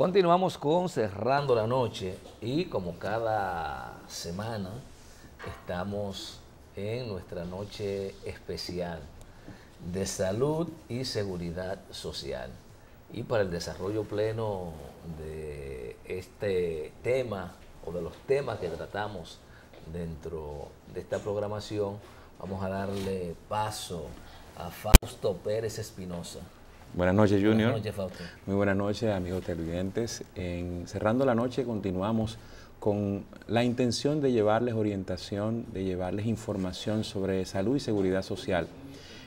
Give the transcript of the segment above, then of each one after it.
Continuamos con Cerrando la Noche y como cada semana estamos en nuestra noche especial de salud y seguridad social. Y para el desarrollo pleno de este tema o de los temas que tratamos dentro de esta programación, vamos a darle paso a Fausto Pérez Espinosa. Buenas noches, Junior. Buenas noches, Fausto. Muy buenas noches, amigos televidentes. En Cerrando la Noche continuamos con la intención de llevarles orientación, de llevarles información sobre salud y seguridad social.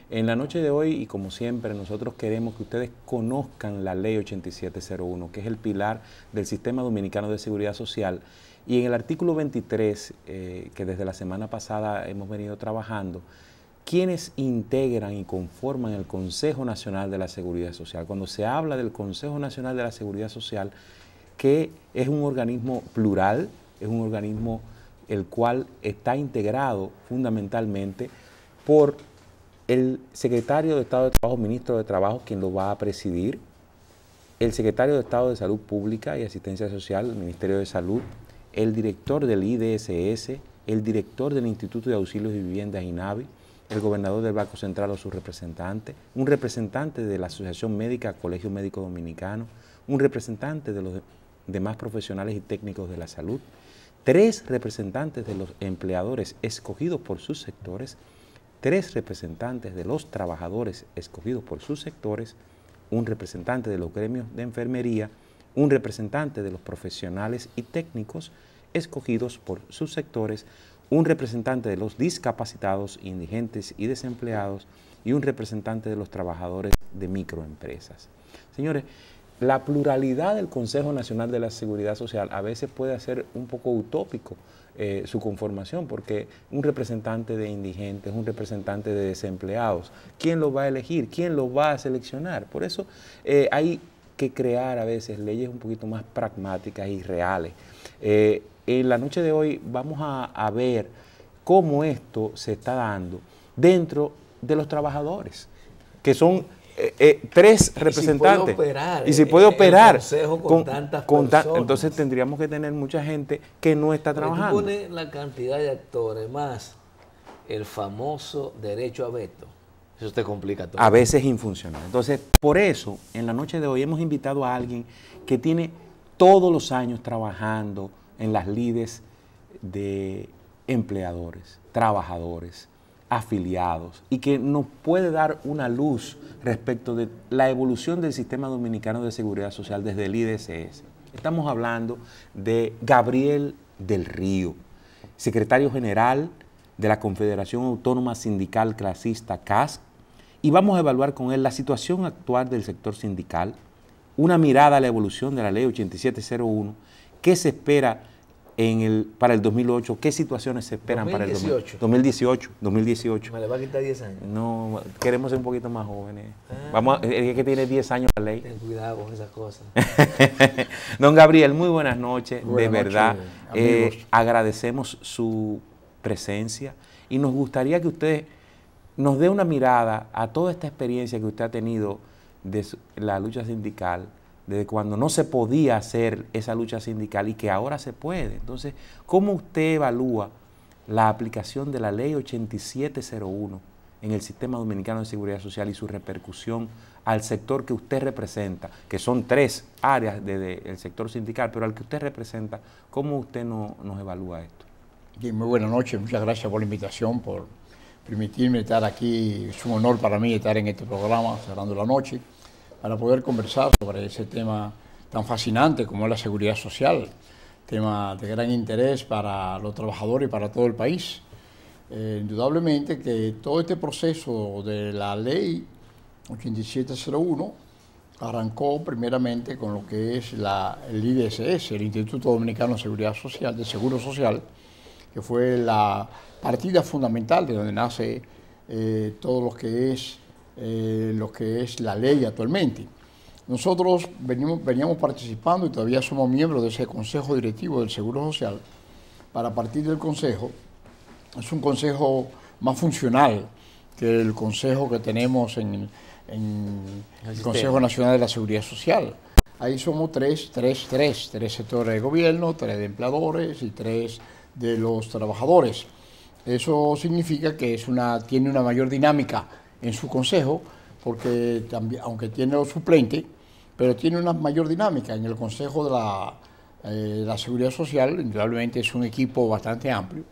En la noche de hoy, y como siempre, nosotros queremos que ustedes conozcan la Ley 8701, que es el pilar del Sistema Dominicano de Seguridad Social. Y en el artículo 23, que desde la semana pasada hemos venido trabajando, ¿quiénes integran y conforman el Consejo Nacional de la Seguridad Social? Cuando se habla del Consejo Nacional de la Seguridad Social, que es un organismo plural, es un organismo el cual está integrado fundamentalmente por el secretario de Estado de Trabajo, ministro de Trabajo, quien lo va a presidir, el secretario de Estado de Salud Pública y Asistencia Social, el Ministerio de Salud, el director del IDSS, el director del Instituto de Auxilios y Viviendas, INAVI, el gobernador del Banco Central o su representante, un representante de la Asociación Médica Colegio Médico Dominicano, un representante de los demás profesionales y técnicos de la salud, 3 representantes de los empleadores escogidos por sus sectores, 3 representantes de los trabajadores escogidos por sus sectores, un representante de los gremios de enfermería, un representante de los profesionales y técnicos escogidos por sus sectores, un representante de los discapacitados, indigentes y desempleados y un representante de los trabajadores de microempresas. Señores, la pluralidad del Consejo Nacional de la Seguridad Social a veces puede hacer un poco utópico su conformación, porque un representante de indigentes, un representante de desempleados, ¿quién lo va a elegir? ¿Quién lo va a seleccionar? Por eso hay que crear a veces leyes un poquito más pragmáticas y reales. En la noche de hoy vamos a ver cómo esto se está dando dentro de los trabajadores, que son 3 representantes. Y si puede operar el consejo con tantas personas. Entonces tendríamos que tener mucha gente que no está trabajando. Tú pones la cantidad de actores más el famoso derecho a veto. Eso te complica todo. A veces es infuncional. Entonces, por eso, en la noche de hoy hemos invitado a alguien que tiene todos los años trabajando en las lides de empleadores, trabajadores, afiliados, y que nos puede dar una luz respecto de la evolución del Sistema Dominicano de Seguridad Social desde el IDSS. Estamos hablando de Gabriel del Río, secretario general de la Confederación Autónoma Sindical Clasista CAS, y vamos a evaluar con él la situación actual del sector sindical, una mirada a la evolución de la Ley 8701, qué se espera para el 2008, qué situaciones se esperan 2018. para el 2018. Me le va a quitar 10 años. No, queremos ser un poquito más jóvenes. Es que tiene 10 años la ley. Ten cuidado con esas cosas. Don Gabriel, muy buenas noches. Buenas de verdad, noches, agradecemos su presencia y nos gustaría que usted nos dé una mirada a toda esta experiencia que usted ha tenido de la lucha sindical, desde cuando no se podía hacer esa lucha sindical y que ahora se puede. Entonces, ¿cómo usted evalúa la aplicación de la Ley 8701 en el Sistema Dominicano de Seguridad Social y su repercusión al sector que usted representa, que son 3 áreas del sector sindical, pero al que usted representa, ¿cómo usted nos evalúa esto? Bien, muy buenas noches, muchas gracias por la invitación, por permitirme estar aquí. Es un honor para mí estar en este programa, Cerrando la Noche, para poder conversar sobre ese tema tan fascinante como es la seguridad social, tema de gran interés para los trabajadores y para todo el país. Indudablemente que todo este proceso de la ley 8701 arrancó primeramente con lo que es el IDSS, el Instituto Dominicano de Seguridad Social, de Seguro Social, que fue la partida fundamental de donde nace todo lo que es la ley actualmente. Nosotros veníamos participando y todavía somos miembros de ese Consejo Directivo del Seguro Social. Para partir del Consejo, es un consejo más funcional que el consejo que tenemos en el Consejo Nacional de la Seguridad Social. ahí somos tres sectores de gobierno, 3 de empleadores y 3 de los trabajadores. Eso significa que tiene una mayor dinámica en su consejo, porque también, aunque tiene los suplentes, pero tiene una mayor dinámica. En el consejo de la Seguridad Social, indudablemente es un equipo bastante amplio,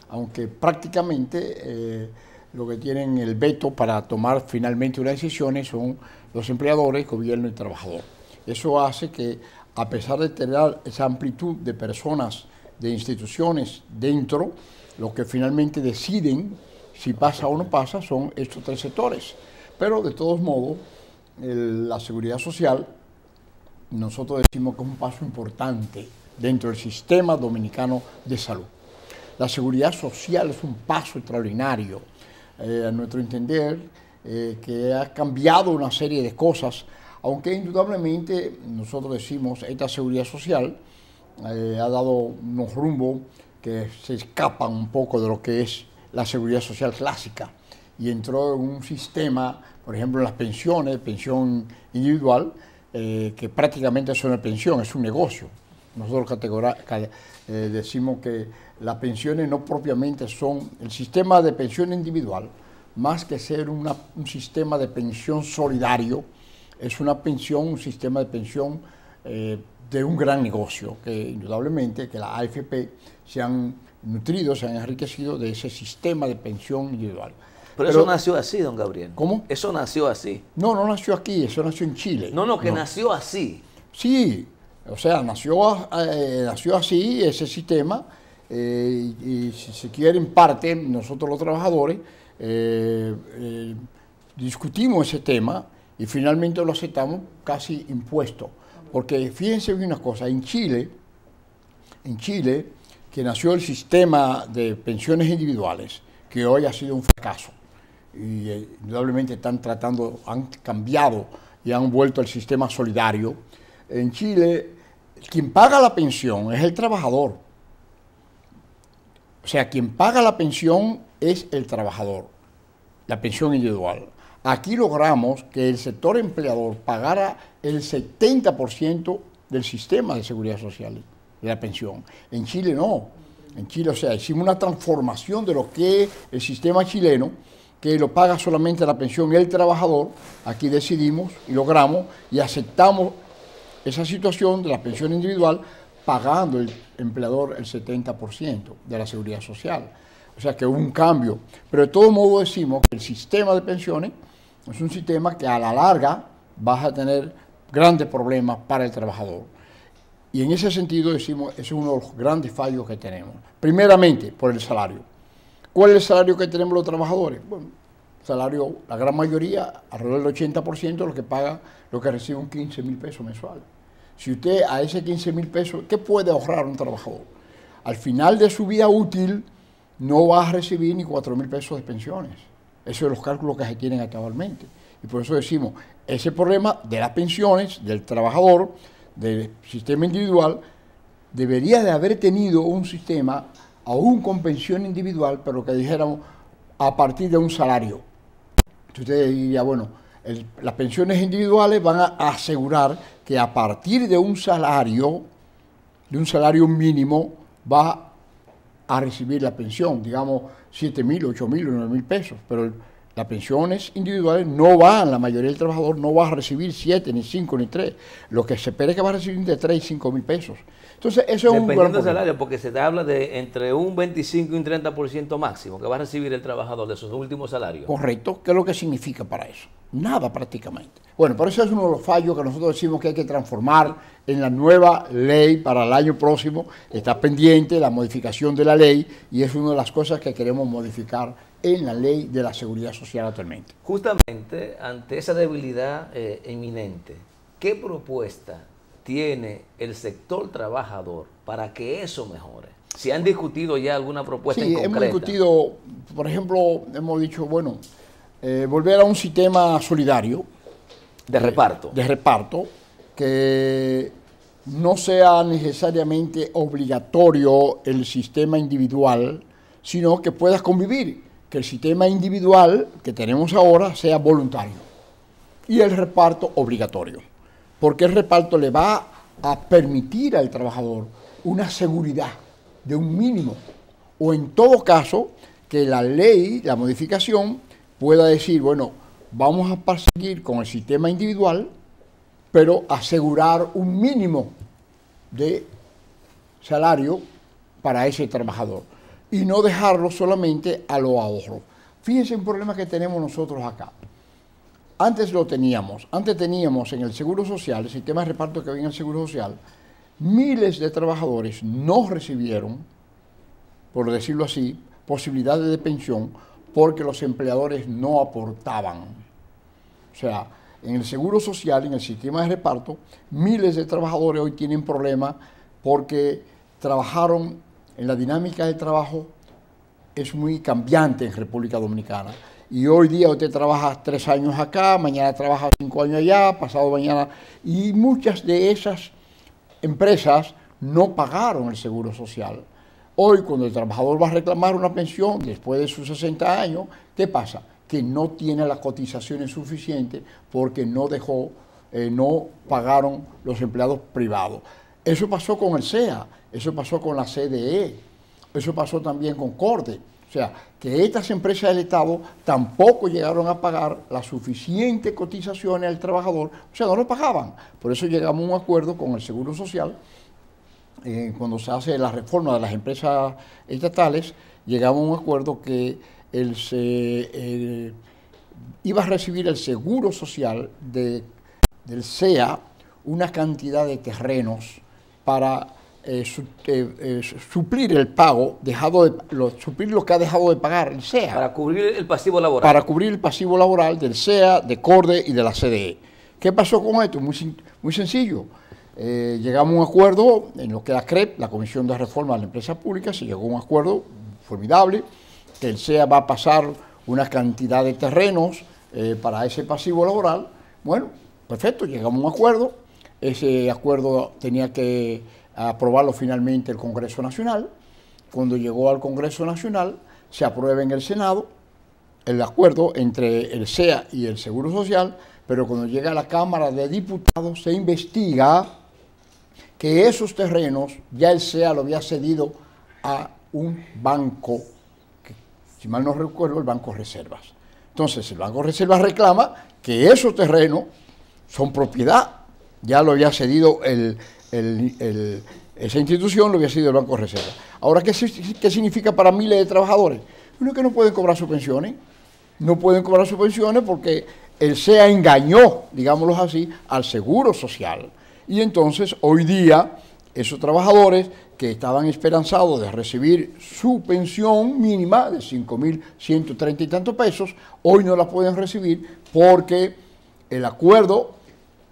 aunque prácticamente lo que tienen el veto para tomar finalmente unas decisiones son los empleadores, gobierno y trabajador. Eso hace que, a pesar de tener esa amplitud de personas, de instituciones dentro, lo que finalmente deciden si pasa o no pasa son estos 3 sectores. Pero de todos modos, la seguridad social, nosotros decimos que es un paso importante dentro del sistema dominicano de salud. La seguridad social es un paso extraordinario, a nuestro entender, que ha cambiado una serie de cosas, aunque indudablemente nosotros decimos esta seguridad social ha dado unos rumbos que se escapan un poco de lo que es la seguridad social clásica y entró en un sistema, por ejemplo, en las pensiones, pensión individual, que prácticamente es una pensión, es un negocio. Nosotros decimos que las pensiones no propiamente son el sistema de pensión individual, más que ser un sistema de pensión solidario, es una pensión, un sistema de pensión de un gran negocio, que indudablemente que la AFP se han nutrido, se han enriquecido de ese sistema de pensión individual. Pero eso nació así, don Gabriel. ¿Cómo? Eso nació así. No, no nació aquí, eso nació en Chile. No, que nació así. Sí, o sea, nació así ese sistema, y si se quiere en parte, nosotros los trabajadores discutimos ese tema y finalmente lo aceptamos casi impuesto. Porque fíjense bien una cosa, en Chile, que nació el sistema de pensiones individuales, que hoy ha sido un fracaso, y indudablemente han cambiado y han vuelto al sistema solidario. En Chile, quien paga la pensión es el trabajador. O sea, quien paga la pensión es el trabajador, la pensión individual. Aquí logramos que el sector empleador pagara el 70% del sistema de seguridad social, de la pensión. En Chile no. En Chile, o sea, hicimos una transformación de lo que es el sistema chileno, que lo paga solamente la pensión el trabajador. Aquí decidimos y logramos y aceptamos esa situación de la pensión individual, pagando el empleador el 70% de la seguridad social. O sea que hubo un cambio. Pero de todo modo decimos que el sistema de pensiones es un sistema que a la larga va a tener grandes problemas para el trabajador. Y en ese sentido decimos, ese es uno de los grandes fallos que tenemos. Primeramente, por el salario. ¿Cuál es el salario que tenemos los trabajadores? Bueno, salario, la gran mayoría, alrededor del 80% de los que pagan, lo que reciben 15.000 pesos mensuales. Si usted a ese 15.000 pesos, ¿qué puede ahorrar un trabajador? Al final de su vida útil, no va a recibir ni 4.000 pesos de pensiones. Esos son los cálculos que se tienen actualmente. Y por eso decimos, ese problema de las pensiones, del trabajador, del sistema individual, debería de haber tenido un sistema, aún con pensión individual, pero que dijéramos a partir de un salario. Usted diría, bueno, las pensiones individuales van a asegurar que a partir de un salario mínimo, va a recibir la pensión, digamos 7.000, 8.000 o 9.000 pesos, pero las pensiones individuales no van, la mayoría del trabajador no va a recibir 7, ni 5, ni 3, lo que se espera es que va a recibir de 3 y 5.000 pesos. Entonces, eso es un gran problema. Dependiendo del salario, porque se te habla de entre un 25 y un 30% máximo que va a recibir el trabajador de sus últimos salarios. Correcto. ¿Qué es lo que significa para eso? Nada prácticamente. Bueno, por eso es uno de los fallos que nosotros decimos que hay que transformar en la nueva ley para el año próximo. Está pendiente la modificación de la ley y es una de las cosas que queremos modificar en la ley de la seguridad social actualmente. Justamente ante esa debilidad inminente, ¿qué propuesta tiene el sector trabajador para que eso mejore? ¿Si han discutido ya alguna propuesta en concreta? Sí, hemos discutido, por ejemplo, hemos dicho, bueno, volver a un sistema solidario. De reparto. De reparto, que no sea necesariamente obligatorio el sistema individual, sino que puedas convivir, que el sistema individual que tenemos ahora sea voluntario y el reparto obligatorio. porque el reparto le va a permitir al trabajador una seguridad de un mínimo, o en todo caso que la ley, la modificación, pueda decir, bueno, vamos a perseguir con el sistema individual, pero asegurar un mínimo de salario para ese trabajador y no dejarlo solamente a lo ahorro. Fíjense un problema que tenemos nosotros acá. Antes teníamos en el Seguro Social, el sistema de reparto que había en el Seguro Social, miles de trabajadores no recibieron, por decirlo así, posibilidades de pensión porque los empleadores no aportaban. O sea, en el Seguro Social, en el sistema de reparto, miles de trabajadores hoy tienen problemas porque trabajaron en la dinámica de trabajo, es muy cambiante en República Dominicana. Y hoy día usted trabaja 3 años acá, mañana trabaja 5 años allá, pasado mañana, y muchas de esas empresas no pagaron el Seguro Social. Hoy, cuando el trabajador va a reclamar una pensión después de sus 60 años, ¿qué pasa? Que no tiene las cotizaciones suficientes porque no pagaron los empleados privados. Eso pasó con el SEA, eso pasó con la CDE, eso pasó también con CORDE. O sea, que estas empresas del Estado tampoco llegaron a pagar las suficientes cotizaciones al trabajador, o sea, no lo pagaban. Por eso llegamos a un acuerdo con el Seguro Social, cuando se hace la reforma de las empresas estatales, llegamos a un acuerdo que iba a recibir el Seguro Social del SEA una cantidad de terrenos para suplir el pago, suplir lo que ha dejado de pagar el SEA. Para cubrir el pasivo laboral. Para cubrir el pasivo laboral del SEA, de CORDE y de la CDE. ¿Qué pasó con esto? Muy sencillo. Llegamos a un acuerdo en lo que la CREP, la Comisión de Reforma de la Empresa Pública, se llegó a un acuerdo formidable, que el SEA va a pasar una cantidad de terrenos para ese pasivo laboral. Bueno, perfecto, llegamos a un acuerdo. Ese acuerdo tenía que aprobarlo finalmente el Congreso Nacional. Cuando llegó al Congreso Nacional, se aprueba en el Senado el acuerdo entre el SEA y el Seguro Social, pero cuando llega a la Cámara de Diputados se investiga que esos terrenos ya el SEA lo había cedido a un banco, que, si mal no recuerdo, el Banco Reservas. Entonces el Banco Reservas reclama que esos terrenos son propiedad, ya lo había cedido esa institución, lo había cedido el Banco Reservas. Ahora, ¿qué significa para miles de trabajadores? Uno, que no pueden cobrar sus pensiones, no pueden cobrar sus pensiones porque el SEA engañó, digámoslo así, al Seguro Social. Y entonces, hoy día, esos trabajadores que estaban esperanzados de recibir su pensión mínima de 5.130 y tantos pesos, hoy no la pueden recibir porque el acuerdo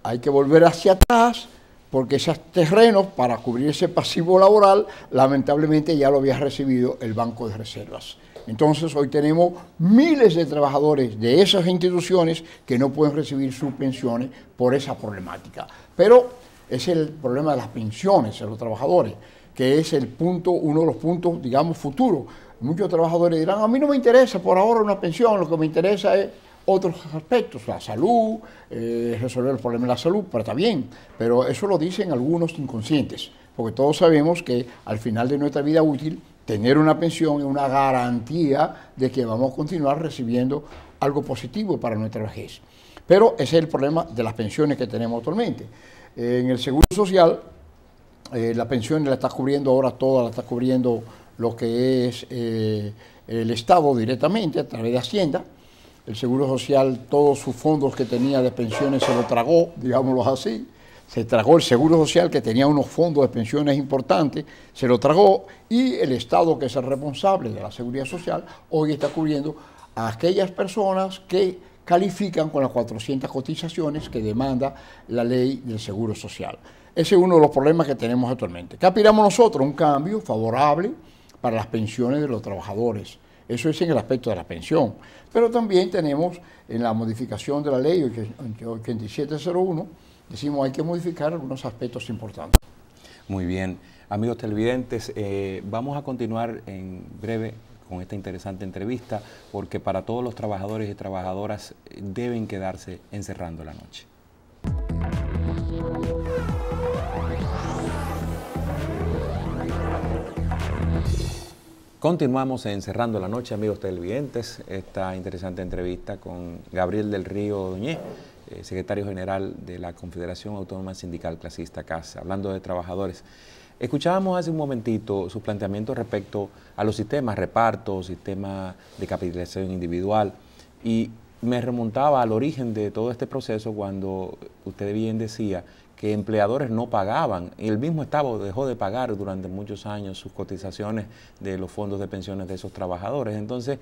hay que volver hacia atrás, porque esos terrenos para cubrir ese pasivo laboral, lamentablemente ya lo había recibido el Banco de Reservas. Entonces hoy tenemos miles de trabajadores de esas instituciones que no pueden recibir sus pensiones por esa problemática. Pero es el problema de las pensiones de los trabajadores, que es uno de los puntos, digamos, futuros. Muchos trabajadores dirán, a mí no me interesa por ahora una pensión, lo que me interesa es otros aspectos, la salud, resolver el problema de la salud, pero está bien, pero eso lo dicen algunos inconscientes, porque todos sabemos que al final de nuestra vida útil, tener una pensión es una garantía de que vamos a continuar recibiendo algo positivo para nuestra vejez. Pero ese es el problema de las pensiones que tenemos actualmente. En el Seguro Social, la pensión la está cubriendo ahora toda, la está cubriendo lo que es el Estado directamente a través de Hacienda. El Seguro Social, todos sus fondos que tenía de pensiones se lo tragó, digámoslo así. Se tragó el Seguro Social, que tenía unos fondos de pensiones importantes, se lo tragó, y el Estado, que es el responsable de la Seguridad Social, hoy está cubriendo a aquellas personas que califican con las 400 cotizaciones que demanda la ley del Seguro Social. Ese es uno de los problemas que tenemos actualmente. ¿Qué aspiramos nosotros? Un cambio favorable para las pensiones de los trabajadores. Eso es en el aspecto de la pensión. Pero también tenemos en la modificación de la ley 8701, decimos hay que modificar algunos aspectos importantes. Muy bien. Amigos televidentes, vamos a continuar en breve con esta interesante entrevista, porque para todos los trabajadores y trabajadoras deben quedarse encerrando la noche. Continuamos en Cerrando la Noche, amigos televidentes, esta interesante entrevista con Gabriel del Río Doñé, secretario general de la Confederación Autónoma Sindical Clasista CAS, hablando de trabajadores. Escuchábamos hace un momentito sus planteamientos respecto a los sistemas reparto, sistemas de capitalización individual, y me remontaba al origen de todo este proceso cuando usted bien decía que empleadores no pagaban, y el mismo Estado dejó de pagar durante muchos años sus cotizaciones de los fondos de pensiones de esos trabajadores. Entonces,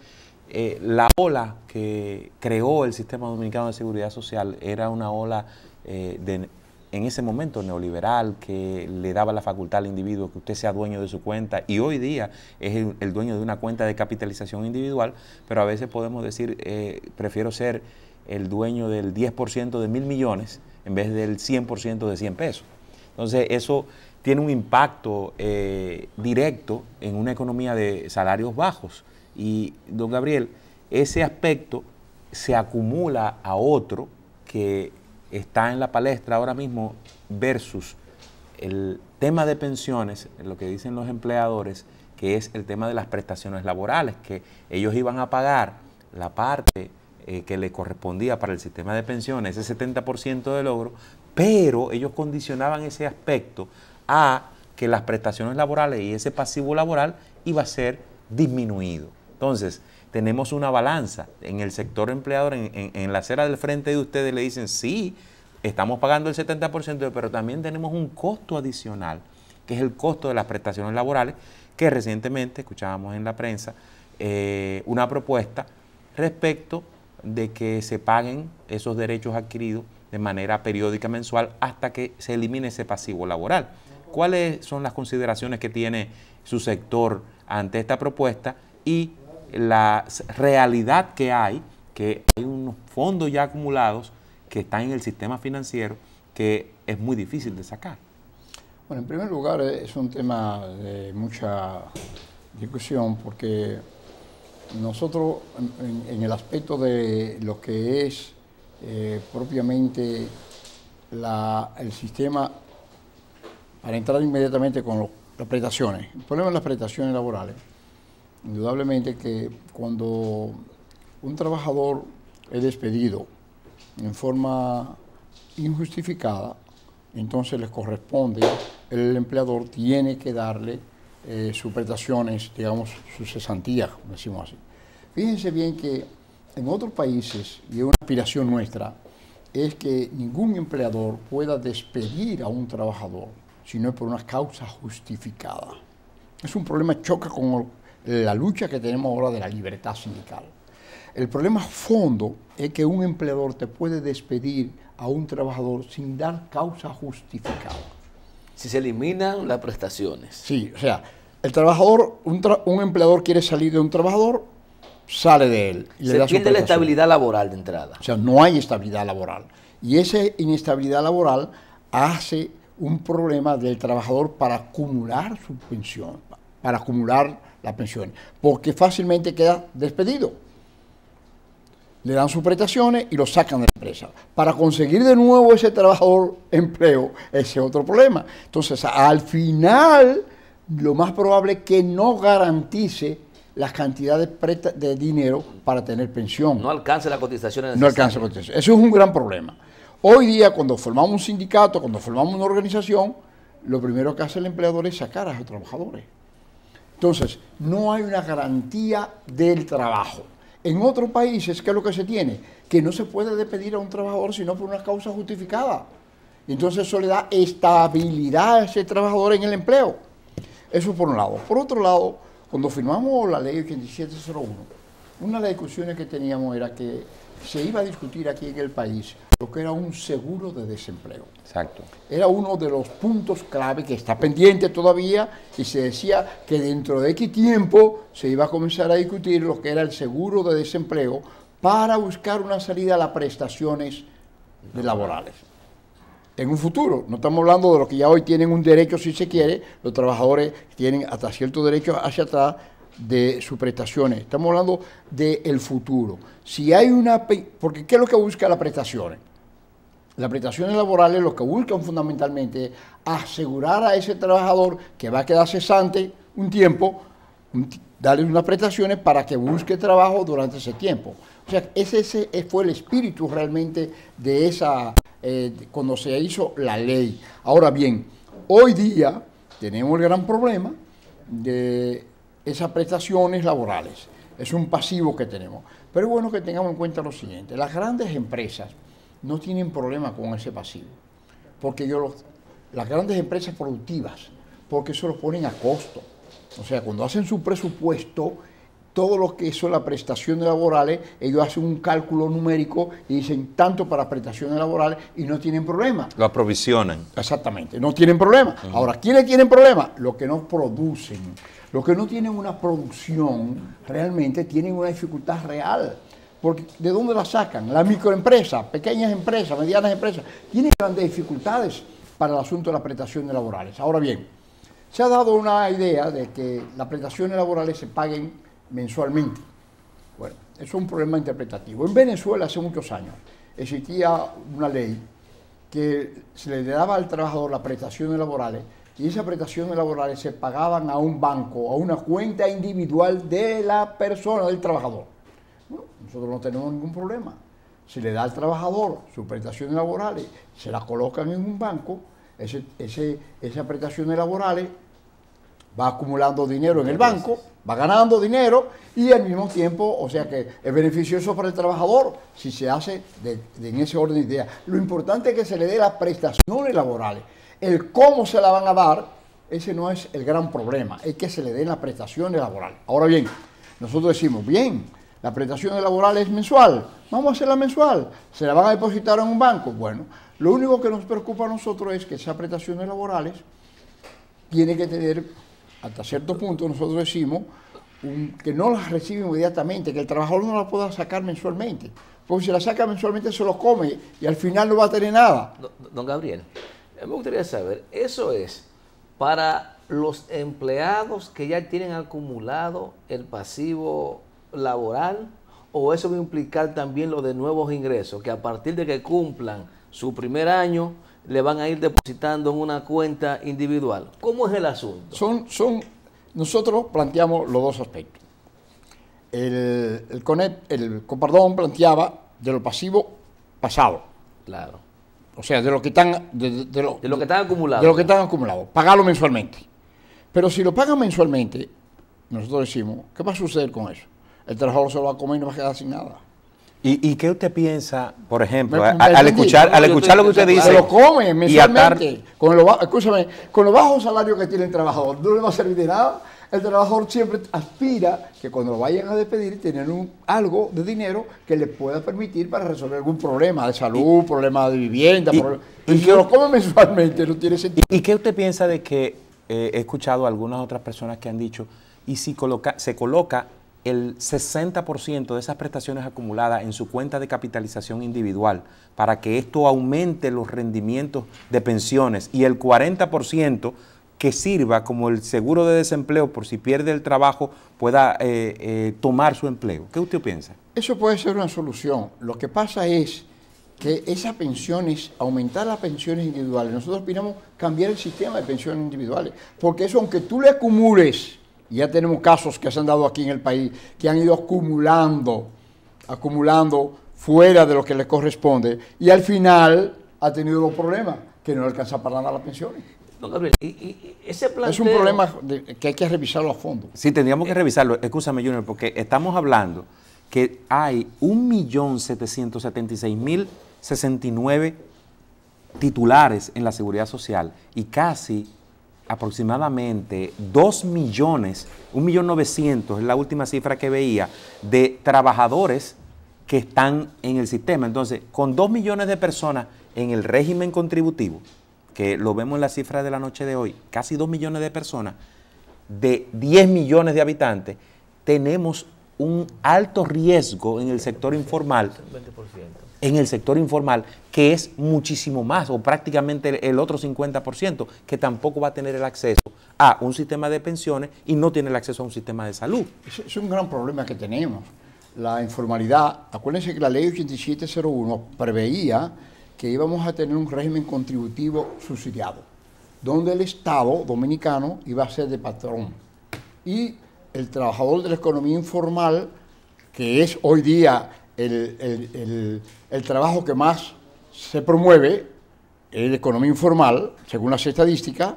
la ola que creó el Sistema Dominicano de Seguridad Social era una ola en ese momento neoliberal, que le daba la facultad al individuo que usted sea dueño de su cuenta, y hoy día es el dueño de una cuenta de capitalización individual, pero a veces podemos decir, prefiero ser el dueño del 10% de 1.000 millones en vez del 100% de 100 pesos. Entonces, eso tiene un impacto directo en una economía de salarios bajos. Y, don Gabriel, ese aspecto se acumula a otro que está en la palestra ahora mismo versus el tema de pensiones, lo que dicen los empleadores, que es el tema de las prestaciones laborales, que ellos iban a pagar la parte que le correspondía para el sistema de pensiones, ese 70% de logro, pero ellos condicionaban ese aspecto a que las prestaciones laborales y ese pasivo laboral iba a ser disminuido. Entonces, tenemos una balanza en el sector empleador, en la acera del frente de ustedes le dicen, sí, estamos pagando el 70%, pero también tenemos un costo adicional, que es el costo de las prestaciones laborales, que recientemente escuchábamos en la prensa una propuesta respecto de que se paguen esos derechos adquiridos de manera periódica mensual hasta que se elimine ese pasivo laboral. ¿Cuáles son las consideraciones que tiene su sector ante esta propuesta y la realidad que hay unos fondos ya acumulados que están en el sistema financiero que es muy difícil de sacar? Bueno, en primer lugar es un tema de mucha discusión porque nosotros en el aspecto de lo que es propiamente el sistema, para entrar inmediatamente con las prestaciones, el problema de las prestaciones laborales, indudablemente que cuando un trabajador es despedido en forma injustificada, entonces les corresponde, el empleador tiene que darle sus prestaciones, digamos, sus cesantías, como decimos así. Fíjense bien que en otros países, y es una aspiración nuestra, es que ningún empleador pueda despedir a un trabajador si no es por una causa justificada. Es un problema que choca con la lucha que tenemos ahora de la libertad sindical. El problema a fondo es que un empleador te puede despedir a un trabajador sin dar causa justificada. Si se eliminan las prestaciones. Sí, o sea, el trabajador, un empleador quiere salir de un trabajador, sale de él. Y se pierde la estabilidad laboral de entrada. O sea, no hay estabilidad laboral. Y esa inestabilidad laboral hace un problema del trabajador para acumular su pensión, para acumular la pensión, porque fácilmente queda despedido. Le dan sus prestaciones y lo sacan de la empresa. Para conseguir de nuevo ese trabajador empleo, ese es otro problema. Entonces, al final, lo más probable es que no garantice las cantidades de dinero para tener pensión. No alcance la cotización necesaria. No alcanza la cotización. Eso es un gran problema. Hoy día, cuando formamos un sindicato, cuando formamos una organización, lo primero que hace el empleador es sacar a los trabajadores. Entonces, no hay una garantía del trabajo. En otros países, ¿qué es lo que se tiene? Que no se puede despedir a un trabajador sino por una causa justificada. Entonces eso le da estabilidad a ese trabajador en el empleo. Eso por un lado. Por otro lado, cuando firmamos la ley 8701, una de las discusiones que teníamos era que se iba a discutir aquí en el país lo que era un seguro de desempleo. Exacto. Era uno de los puntos clave que está pendiente todavía y se decía que dentro de X tiempo se iba a comenzar a discutir lo que era el seguro de desempleo para buscar una salida a las prestaciones laborales. En un futuro, no estamos hablando de los que ya hoy tienen un derecho, si se quiere, los trabajadores tienen hasta cierto derecho hacia atrás de sus prestaciones. Estamos hablando del futuro. Si hay porque ¿qué es lo que busca las prestaciones? las prestaciones laborales lo que buscan fundamentalmente es asegurar a ese trabajador que va a quedar cesante un tiempo, darle unas prestaciones para que busque trabajo durante ese tiempo. O sea, ese fue el espíritu realmente de esa, cuando se hizo la ley. Ahora bien, hoy día tenemos el gran problema de esas prestaciones laborales. Es un pasivo que tenemos. Pero es bueno que tengamos en cuenta lo siguiente. Las grandes empresas no tienen problema con ese pasivo. Porque las grandes empresas productivas, porque eso lo ponen a costo. O sea, cuando hacen su presupuesto, todo lo que son las prestaciones laborales, ellos hacen un cálculo numérico y dicen tanto para prestaciones laborales y no tienen problema. Lo aprovisionan. Exactamente, no tienen problema. Ahora, ¿quiénes tienen problema? Los que no producen. Los que no tienen una producción, realmente tienen una dificultad real. Porque ¿de dónde la sacan? Las microempresas, pequeñas empresas, medianas empresas, tienen grandes dificultades para el asunto de las prestaciones laborales. Ahora bien, se ha dado una idea de que las prestaciones laborales se paguen mensualmente. Bueno, eso es un problema interpretativo. En Venezuela hace muchos años existía una ley que se le daba al trabajador las prestaciones laborales y esas prestaciones laborales se pagaban a un banco, a una cuenta individual de la persona, del trabajador. Bueno, nosotros no tenemos ningún problema. Se le da al trabajador sus prestaciones laborales, se las colocan en un banco, esas prestaciones laborales va acumulando dinero en el banco, va ganando dinero y al mismo tiempo, o sea que es beneficioso para el trabajador si se hace en ese orden de ideas. Lo importante es que se le dé las prestaciones laborales. El cómo se la van a dar, ese no es el gran problema, es que se le den las prestaciones laborales. Ahora bien, nosotros decimos, bien, la prestación laboral es mensual, vamos a hacerla mensual, se la van a depositar en un banco. Bueno, lo único que nos preocupa a nosotros es que esas prestaciones laborales tienen que tener, hasta cierto punto nosotros decimos, que no las recibe inmediatamente, que el trabajador no las pueda sacar mensualmente, porque si la saca mensualmente se lo come y al final no va a tener nada. Don Gabriel, me gustaría saber, ¿eso es para los empleados que ya tienen acumulado el pasivo laboral o eso va a implicar también lo de nuevos ingresos, que a partir de que cumplan su primer año le van a ir depositando en una cuenta individual? ¿Cómo es el asunto? Nosotros planteamos los dos aspectos. El Copardón planteaba de lo pasivo pasado. Claro. O sea, de lo que están acumulados. De lo que están acumulados. Pagarlo mensualmente. Pero si lo pagan mensualmente, nosotros decimos, ¿qué va a suceder con eso? El trabajador se lo va a comer y no va a quedar sin nada. ¿Y qué usted piensa, por ejemplo, al escuchar lo que usted dice? Se lo come mensualmente. Con los bajos salarios que tiene el trabajador, no le va a servir de nada. El trabajador siempre aspira que cuando lo vayan a despedir tener algo de dinero que le pueda permitir para resolver algún problema de salud, problema de vivienda. Y si lo come mensualmente no tiene sentido. ¿Y qué usted piensa de que he escuchado a algunas otras personas que han dicho, y si se coloca el 60% de esas prestaciones acumuladas en su cuenta de capitalización individual para que esto aumente los rendimientos de pensiones y el 40% que sirva como el seguro de desempleo por si pierde el trabajo pueda tomar su empleo? ¿Qué usted piensa? Eso puede ser una solución. Lo que pasa es que esas pensiones, aumentar las pensiones individuales, nosotros opinamos cambiar el sistema de pensiones individuales, porque eso aunque tú le acumules, y ya tenemos casos que se han dado aquí en el país, que han ido acumulando fuera de lo que les corresponde, y al final ha tenido los problemas, que no le alcanza para nada las pensiones. Don Gabriel, y ese planteo... Es un problema que hay que revisarlo a fondo. Sí, tendríamos que revisarlo. Escúchame, Junior, porque estamos hablando que hay 1.776.069 titulares en la Seguridad Social y casi aproximadamente 2 millones, 1.900.000 es la última cifra que veía, de trabajadores que están en el sistema. Entonces, con 2 millones de personas en el régimen contributivo, que lo vemos en la cifra de la noche de hoy, casi 2 millones de personas, de 10 millones de habitantes, tenemos un alto riesgo en el sector informal, 20%. En el sector informal, que es muchísimo más, o prácticamente el otro 50%, que tampoco va a tener el acceso a un sistema de pensiones y no tiene el acceso a un sistema de salud. Es un gran problema que tenemos. La informalidad, acuérdense que la ley 8701 preveía que íbamos a tener un régimen contributivo subsidiado, donde el Estado dominicano iba a ser de patrón y el trabajador de la economía informal, que es hoy día el trabajo que más se promueve, la economía informal, según las estadísticas,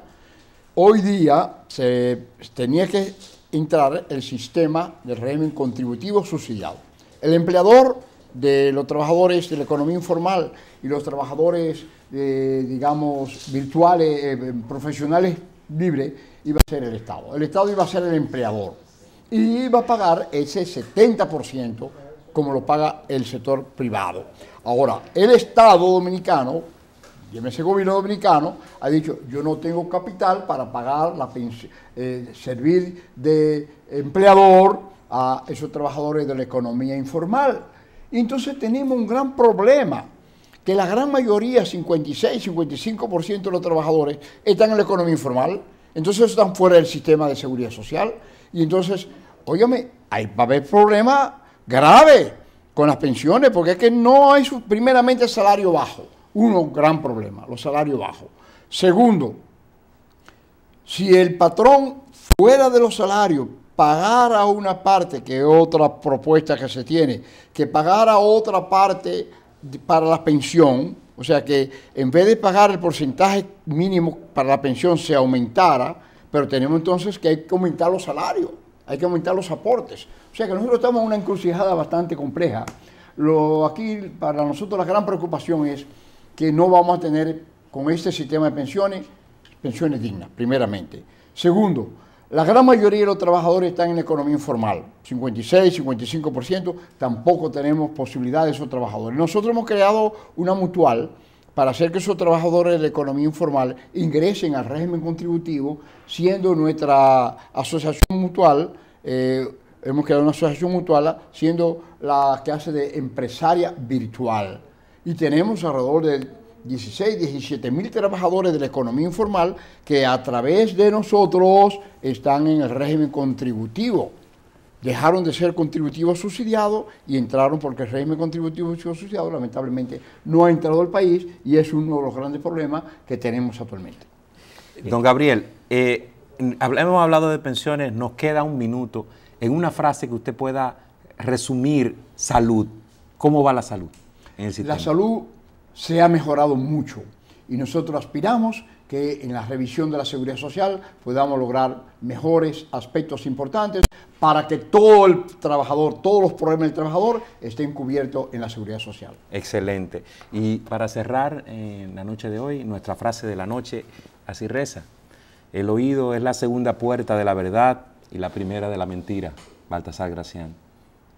hoy día se tenía que entrar el sistema del régimen contributivo subsidiado. El empleador de los trabajadores de la economía informal y los trabajadores, digamos, virtuales, profesionales libres, iba a ser el Estado. El Estado iba a ser el empleador y iba a pagar ese 70% como lo paga el sector privado. Ahora, el Estado dominicano, ese gobierno dominicano, ha dicho, yo no tengo capital para pagar la pensión, servir de empleador a esos trabajadores de la economía informal. Y entonces tenemos un gran problema, que la gran mayoría, 56, 55% de los trabajadores están en la economía informal, entonces están fuera del sistema de seguridad social, y entonces, óigame, va a haber problemas graves con las pensiones, porque es que no hay primeramente el salario bajo, un gran problema, los salarios bajos. Segundo, si el patrón fuera de los salarios pagara una parte, que es otra propuesta que se tiene, que pagara otra parte para la pensión, o sea que en vez de pagar el porcentaje mínimo para la pensión se aumentara, pero tenemos entonces que hay que aumentar los salarios, hay que aumentar los aportes. O sea que nosotros estamos en una encrucijada bastante compleja. Aquí para nosotros la gran preocupación es que no vamos a tener con este sistema de pensiones dignas, primeramente. Segundo, la gran mayoría de los trabajadores están en la economía informal, 56, 55%, tampoco tenemos posibilidad de esos trabajadores. Nosotros hemos creado una mutual para hacer que esos trabajadores de la economía informal ingresen al régimen contributivo, siendo nuestra asociación mutual, hemos creado una asociación mutual, siendo la que hace de empresaria virtual. Y tenemos alrededor de 16, 17 mil trabajadores de la economía informal que a través de nosotros están en el régimen contributivo. Dejaron de ser contributivos subsidiados y entraron porque el régimen contributivo subsidiado lamentablemente no ha entrado al país y es uno de los grandes problemas que tenemos actualmente. Don Gabriel, hemos hablado de pensiones, nos queda un minuto. En una frase que usted pueda resumir salud, ¿cómo va la salud en el sistema? La salud se ha mejorado mucho y nosotros aspiramos que en la revisión de la seguridad social podamos lograr mejores aspectos importantes para que todo el trabajador, todos los problemas del trabajador estén cubiertos en la seguridad social. Excelente. Y para cerrar en la noche de hoy, nuestra frase de la noche así reza: el oído es la segunda puerta de la verdad y la primera de la mentira. Baltasar Gracián.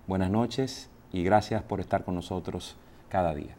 Buenas noches y gracias por estar con nosotros cada día.